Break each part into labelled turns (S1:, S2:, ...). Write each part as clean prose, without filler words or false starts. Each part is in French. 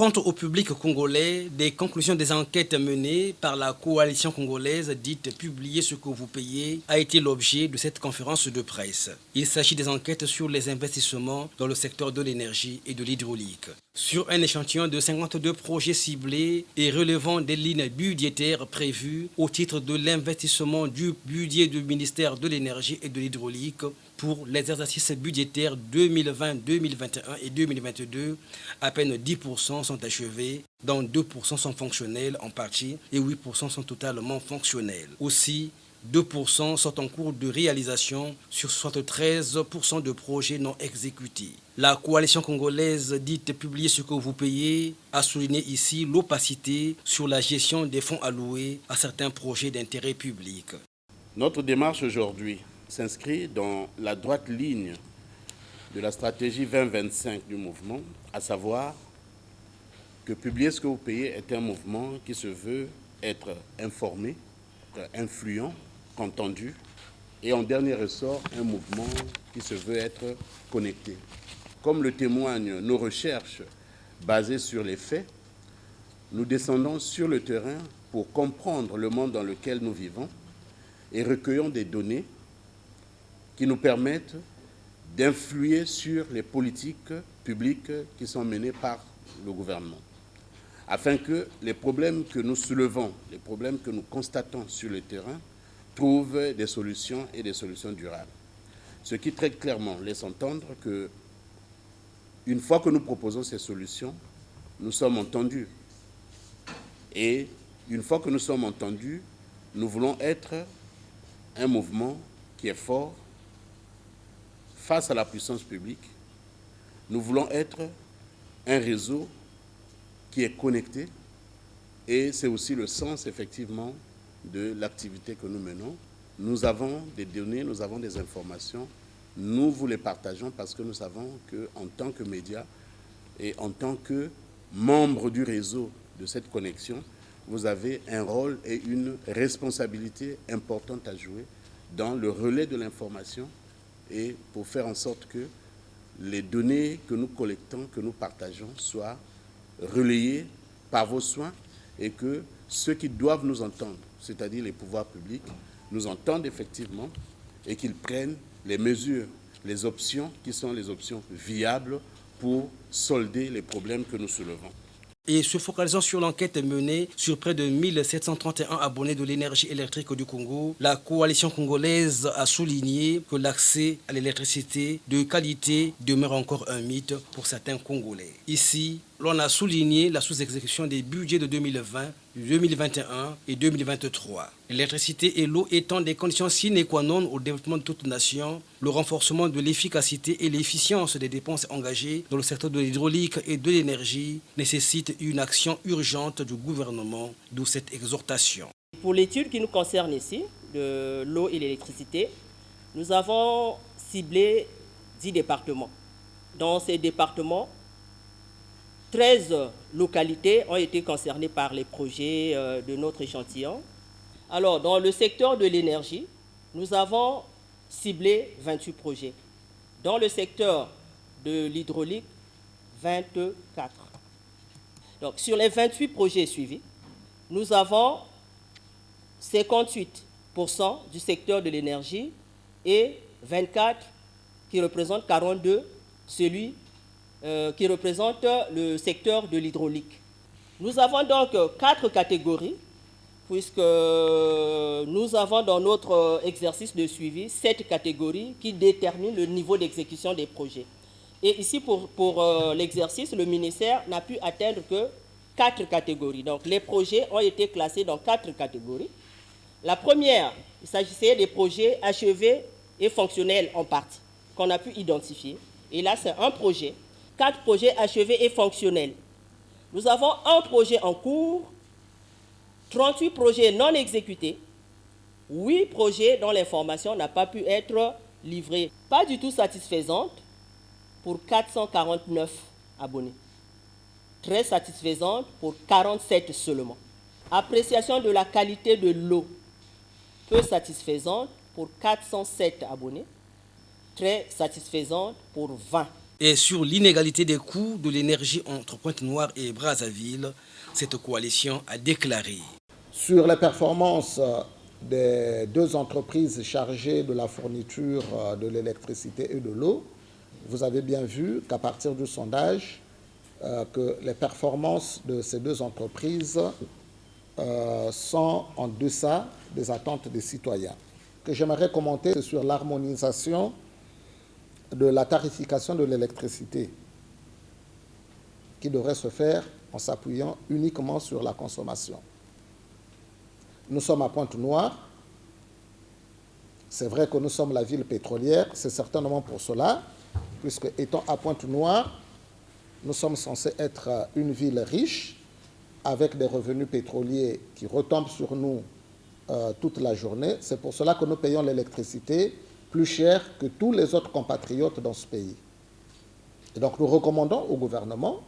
S1: compte au public congolais des conclusions des enquêtes menées par la coalition congolaise dite Publiez ce que vous payez a été l'objet de cette conférence de presse. Il s'agit des enquêtes sur les investissements dans le secteur de l'énergie et de l'hydraulique. Sur un échantillon de 52 projets ciblés et relevant des lignes budgétaires prévues au titre de l'investissement du budget du ministère de l'énergie et de l'hydraulique pour les exercices budgétaires 2020, 2021 et 2022, à peine 10% sont achevés, dont 2% sont fonctionnels en partie et 8% sont totalement fonctionnels. Aussi, 2% sont en cours de réalisation sur 73% de projets non exécutés. La coalition congolaise dite Publiez ce que vous payez a souligné ici l'opacité sur la gestion des fonds alloués à certains projets d'intérêt public.
S2: Notre démarche aujourd'hui s'inscrit dans la droite ligne de la stratégie 2025 du mouvement, à savoir que Publiez ce que vous payez est un mouvement qui se veut être informé, influent, entendu, et en dernier ressort, un mouvement qui se veut être connecté. Comme le témoignent nos recherches basées sur les faits, nous descendons sur le terrain pour comprendre le monde dans lequel nous vivons et recueillons des données qui nous permettent d'influer sur les politiques publiques qui sont menées par le gouvernement, afin que les problèmes que nous soulevons, les problèmes que nous constatons sur le terrain, trouvent des solutions et des solutions durables. Ce qui très clairement laisse entendre que, une fois que nous proposons ces solutions, nous sommes entendus. Et une fois que nous sommes entendus, nous voulons être un mouvement qui est fort face à la puissance publique. Nous voulons être un réseau qui est connecté. Et c'est aussi le sens, effectivement, de l'activité que nous menons. Nous avons des données, nous avons des informations. Nous vous les partageons parce que nous savons qu'en tant que médias et en tant que membres du réseau de cette connexion, vous avez un rôle et une responsabilité importante à jouer dans le relais de l'information et pour faire en sorte que les données que nous collectons, que nous partageons, soient relayées par vos soins et que ceux qui doivent nous entendre, c'est-à-dire les pouvoirs publics, nous entendent effectivement et qu'ils prennent les mesures, les options qui sont les options viables pour solder les problèmes que nous soulevons.
S1: Et se focalisant sur l'enquête menée sur près de 1731 abonnés de l'énergie électrique du Congo, la coalition congolaise a souligné que l'accès à l'électricité de qualité demeure encore un mythe pour certains Congolais. Ici, l'on a souligné la sous-exécution des budgets de 2020, 2021 et 2023. L'électricité et l'eau étant des conditions sine qua non au développement de toute nation, le renforcement de l'efficacité et l'efficience des dépenses engagées dans le secteur de l'hydraulique et de l'énergie nécessite une action urgente du gouvernement, d'où cette exhortation.
S3: Pour l'étude qui nous concerne ici, de l'eau et l'électricité, nous avons ciblé 10 départements. Dans ces départements, 13 localités ont été concernées par les projets de notre échantillon. Alors, dans le secteur de l'énergie, nous avons ciblé 28 projets. Dans le secteur de l'hydraulique, 24. Donc, sur les 28 projets suivis, nous avons 58% du secteur de l'énergie et 24 qui représentent 42, celui qui représente le secteur de l'hydraulique. Nous avons donc 4 catégories, puisque nous avons dans notre exercice de suivi 7 catégories qui déterminent le niveau d'exécution des projets. Et ici, pour l'exercice, le ministère n'a pu atteindre que 4 catégories. Donc, les projets ont été classés dans 4 catégories. La première, il s'agissait des projets achevés et fonctionnels en partie, qu'on a pu identifier. Et là, c'est un projet. 4 projets achevés et fonctionnels. Nous avons un projet en cours, 38 projets non exécutés, 8 projets dont l'information n'a pas pu être livrée. Pas du tout satisfaisante pour 449 abonnés. Très satisfaisante pour 47 seulement. Appréciation de la qualité de l'eau. Peu satisfaisante pour 407 abonnés. Très satisfaisante pour 20.
S1: Et sur l'inégalité des coûts de l'énergie entre Pointe-Noire et Brazzaville, cette coalition a déclaré.
S4: Sur les performances des deux entreprises chargées de la fourniture de l'électricité et de l'eau, vous avez bien vu qu'à partir du sondage, que les performances de ces deux entreprises sont en deçà des attentes des citoyens. Ce que j'aimerais commenter, c'est sur l'harmonisation de la tarification de l'électricité qui devrait se faire en s'appuyant uniquement sur la consommation. Nous sommes à Pointe-Noire. C'est vrai que nous sommes la ville pétrolière, c'est certainement pour cela, puisque étant à Pointe-Noire, nous sommes censés être une ville riche, avec des revenus pétroliers qui retombent sur nous toute la journée. C'est pour cela que nous payons l'électricité plus cher que tous les autres compatriotes dans ce pays. Et donc nous recommandons au gouvernement,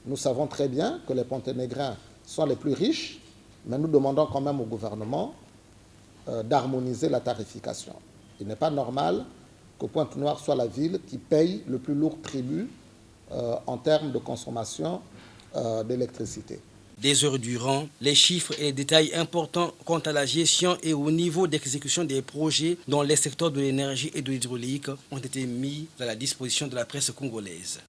S4: nous savons très bien que les Ponténégrins sont les plus riches, mais nous demandons quand même au gouvernement d'harmoniser la tarification. Il n'est pas normal que Pointe-Noire soit la ville qui paye le plus lourd tribut en termes de consommation d'électricité.
S1: Des heures durant, les chiffres et les détails importants quant à la gestion et au niveau d'exécution des projets dans les secteurs de l'énergie et de l'hydraulique ont été mis à la disposition de la presse congolaise.